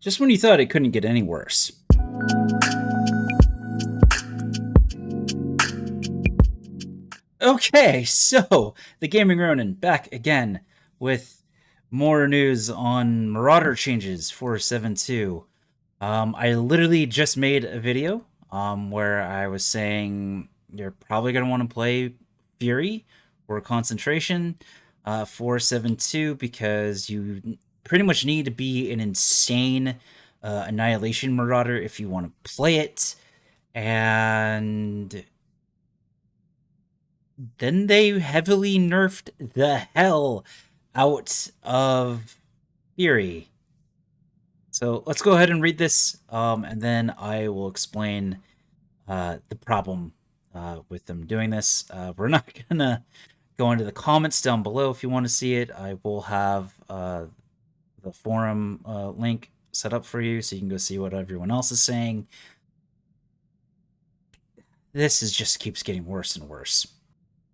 just when you thought it couldn't get any worse. Okay, so the Gaming Ronin back again with more news on Marauder changes 4.7.2. I literally just made a video where I was saying you're probably going to want to play Fury or Concentration 4.7.2 because you pretty much need to be an insane Annihilation Marauder if you want to play it. And then they heavily nerfed the hell out of Fury. So let's go ahead and read this, and then I will explain the problem with them doing this. We're not going to go into the comments down below if you want to see it. I will have the forum link set up for you so you can go see what everyone else is saying. This just keeps getting worse and worse.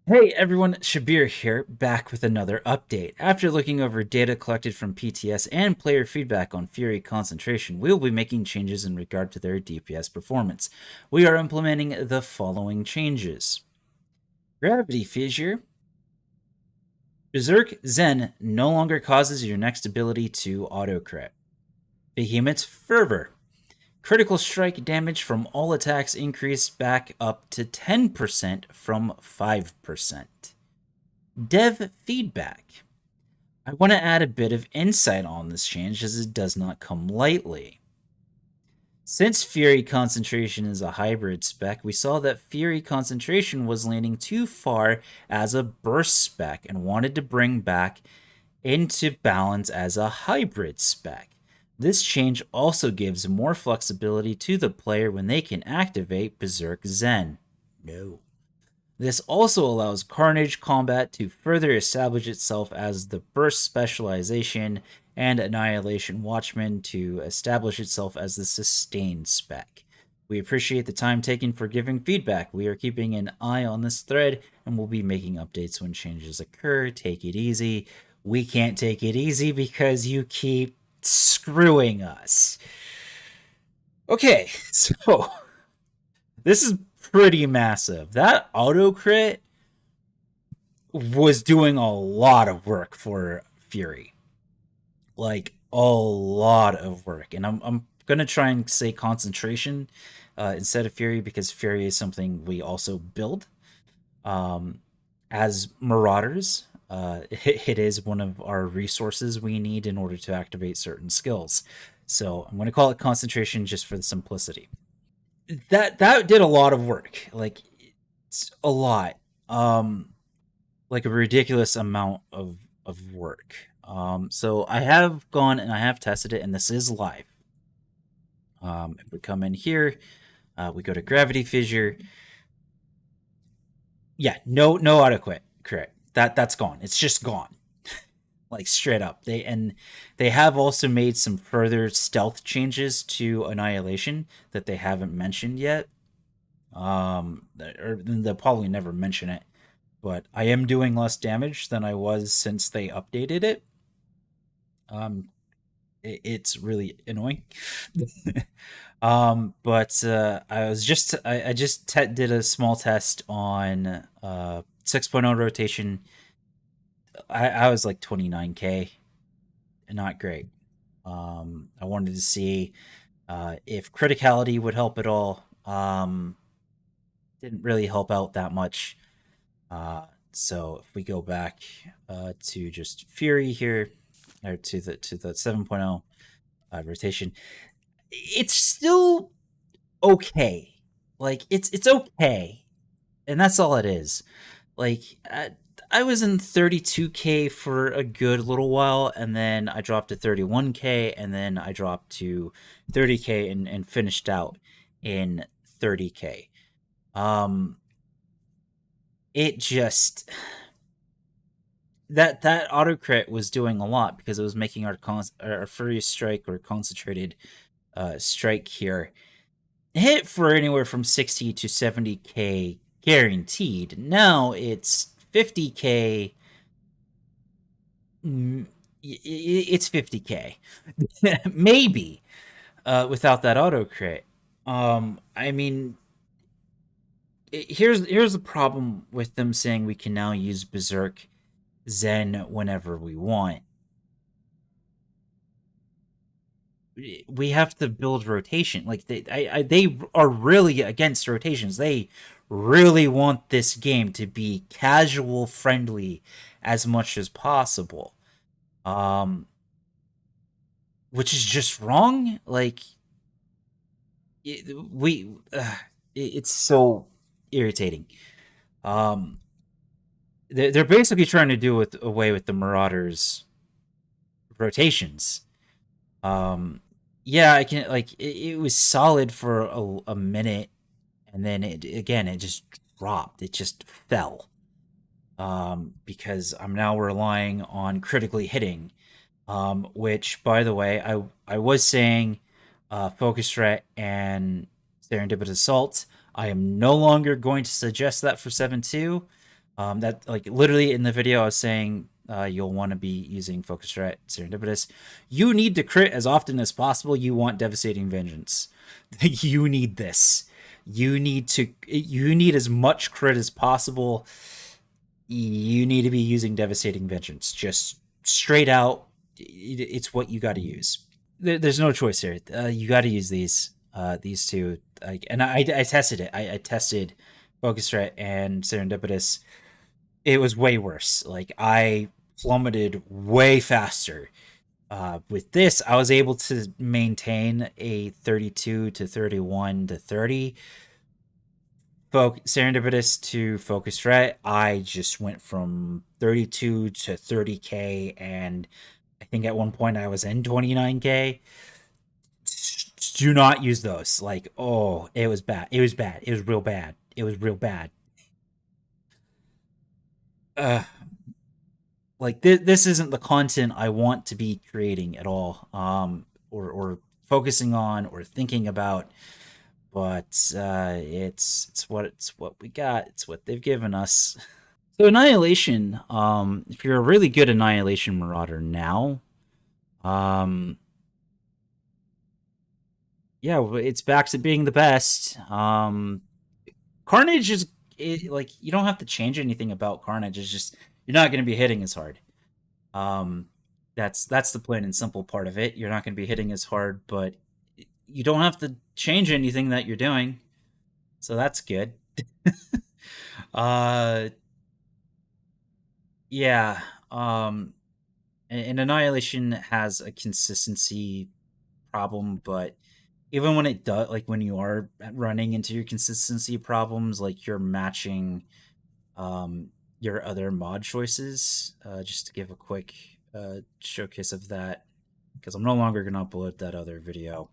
Hey everyone, Shabir here, back with another update. After looking over data collected from PTS and player feedback on Fury Concentration, we will be making changes in regard to their DPS performance. We are implementing the following changes. Gravity Fissure. Berserk Zen no longer causes your next ability to auto-crit. Behemoth's Fervor. Critical strike damage from all attacks increased back up to 10% from 5%. Dev feedback. I want to add a bit of insight on this change as it does not come lightly. Since Fury Concentration is a hybrid spec, we saw that Fury Concentration was leaning too far as a burst spec and wanted to bring back into balance as a hybrid spec. This change also gives more flexibility to the player when they can activate Berserk Zen. No. This also allows Carnage Combat to further establish itself as the burst specialization and Annihilation Watchman to establish itself as the sustained spec. We appreciate the time taken for giving feedback. We are keeping an eye on this thread and will be making updates when changes occur. Take it easy. We can't take it easy because you keep screwing us. Okay, so this is pretty massive. That auto crit was doing a lot of work for Fury. Like a lot of work. And I'm gonna try and say concentration instead of Fury because Fury is something we also build as Marauders. It is one of our resources we need in order to activate certain skills. So I'm going to call it concentration just for the simplicity. That did a lot of work, like it's a lot, like a ridiculous amount of work. So I have gone and I have tested it, and this is live. If we come in here, we go to Gravity Fissure. Yeah, no auto quit. Correct. That's gone. It's just gone. Like straight up. They have also made some further stealth changes to Annihilation that they haven't mentioned yet. Or they'll probably never mention it. But I am doing less damage than I was since they updated it. It's really annoying. But I just did a small test on 6.0 rotation. I was like 29k, not great. I wanted to see if criticality would help at all. Didn't really help out that much. So if we go back to just Fury here, or to the 7.0 rotation, it's still okay. Like it's okay, and that's all it is. Like I was in 32k for a good little while, and then I dropped to 31k, and then I dropped to 30k and finished out in 30k. It just that auto crit was doing a lot because it was making our Furious Strike or concentrated strike here hit for anywhere from 60 to 70k guaranteed. Now it's 50k It's 50k, maybe, without that auto crit. I mean, here's the problem with them saying we can now use Berserk Zen whenever we want. We have to build rotation. Like they are really against rotations. They really want this game to be casual friendly as much as possible. Um, which is just wrong. Like we, it's so irritating. Um, they're basically trying to do away with the Marauders rotations. Um, yeah, I can like it was solid for a minute, and then it just dropped. It just fell. Because I'm now relying on critically hitting, which, by the way, I was saying focus threat and serendipitous assault. I am no longer going to suggest that for 7.2. That like literally in the video I was saying you'll want to be using focus threat serendipitous. You need to crit as often as possible. You want devastating vengeance. You need this. You need as much crit as possible. You need to be using devastating vengeance. Just straight out, it's what you got to use. There's no choice here. You got to use these two. And I tested it. I tested focus threat and serendipitous. It was way worse. Like I plummeted way faster. With this, I was able to maintain a 32 to 31 to 30. Serendipitous to focus threat, I just went from 32 to 30k, and I think at one point I was in 29k. Do not use those. Like, oh, it was bad. It was bad. It was real bad. It was real bad. Uh, like this isn't the content I want to be creating at all. Or focusing on or thinking about. But it's what we got. It's what they've given us. So Annihilation, if you're a really good Annihilation Marauder now, um, yeah, it's back to being the best. Carnage like you don't have to change anything about Carnage. It's just you're not going to be hitting as hard. Um, that's the plain and simple part of it. You're not going to be hitting as hard, but you don't have to change anything that you're doing, so that's good. uh, yeah. And Annihilation has a consistency problem, but even when it does, like when you are running into your consistency problems, like you're matching um, your other mod choices. Just to give a quick showcase of that, because I'm no longer going to upload that other video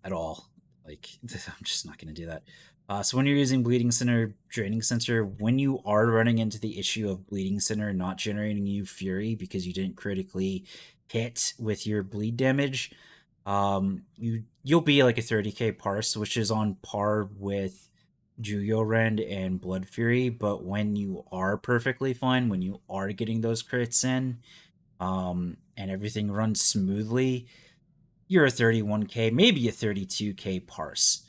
at all. Like, I'm just not going to do that. So when you're using Bleeding Center, Draining Center, when you are running into the issue of Bleeding Center not generating you Fury because you didn't critically hit with your bleed damage, you'll be like a 30k parse, which is on par with Juyo Rend and Blood Fury. But when you are perfectly fine, when you are getting those crits in, and everything runs smoothly, you're a 31k, maybe a 32k parse.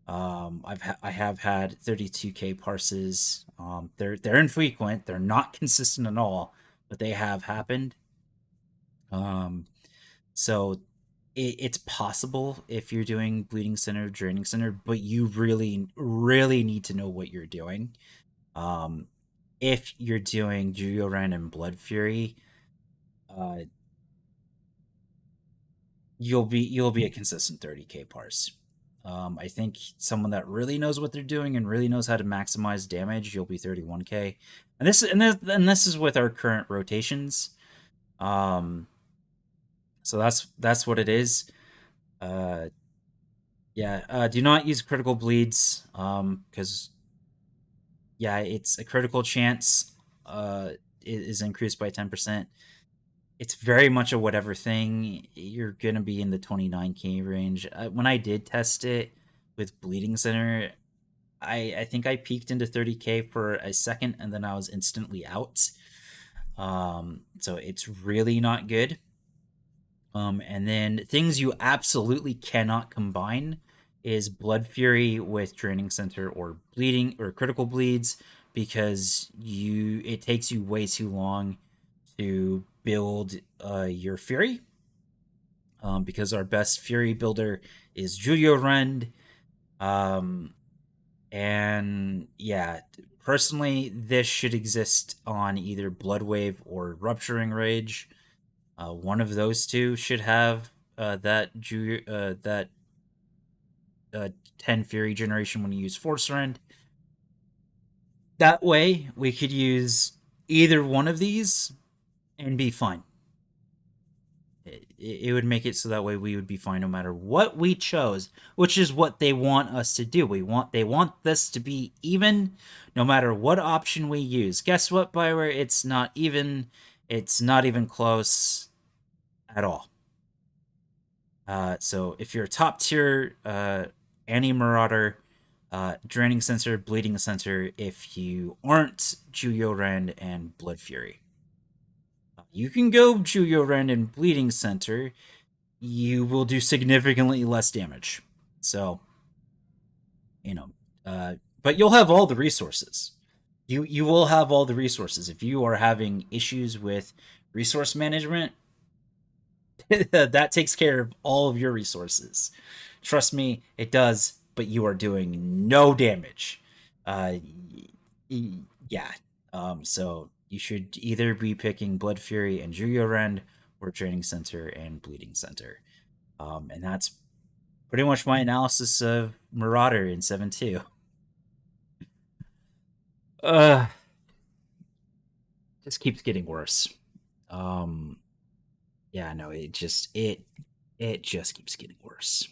I have had 32k parses. They're infrequent. They're not consistent at all, but they have happened. Um, so it's possible if you're doing Bleeding Center, Draining Center, but you really, really need to know what you're doing. Um, if you're doing Juyoran and Blood Fury, uh, you'll be a consistent 30k parse. I think someone that really knows what they're doing and really knows how to maximize damage, you'll be 31k. And this is with our current rotations. Um, so that's what it is. Uh, yeah. Do not use critical bleeds. Because yeah, it's a critical chance. Is increased by 10%. It's very much a whatever thing. You're gonna be in the 29k range. When I did test it with Bleeding Center, I think I peaked into 30k for a second, and then I was instantly out. So it's really not good. And then things you absolutely cannot combine is Blood Fury with Draining Center or Bleeding or Critical Bleeds, because it takes you way too long to build your Fury. Because our best Fury builder is Julio Rend. Um, and yeah, personally, this should exist on either Bloodwave or Rupturing Rage. One of those two should have that 10 Fury generation when you use Force Rend. That way, we could use either one of these and be fine. It would make it so that way we would be fine no matter what we chose, which is what they want us to do. They want this to be even, no matter what option we use. Guess what, Bioware? It's not even. It's not even close at all. So if you're a top tier Marauder, Draining Sensor, Bleeding Sensor, if you aren't Juyo Rend and Blood Fury. You can go Juyo Rend and Bleeding Center. You will do significantly less damage. So, you know, but you'll have all the resources. You will have all the resources. If you are having issues with resource management, that takes care of all of your resources. Trust me, it does, but you are doing no damage. Uh, yeah. So you should either be picking Blood Fury and Juyo Rend or Draining Center and Bleeding Center. And that's pretty much my analysis of Marauder in 7.2. Uh, just keeps getting worse. Yeah, no, it just keeps getting worse.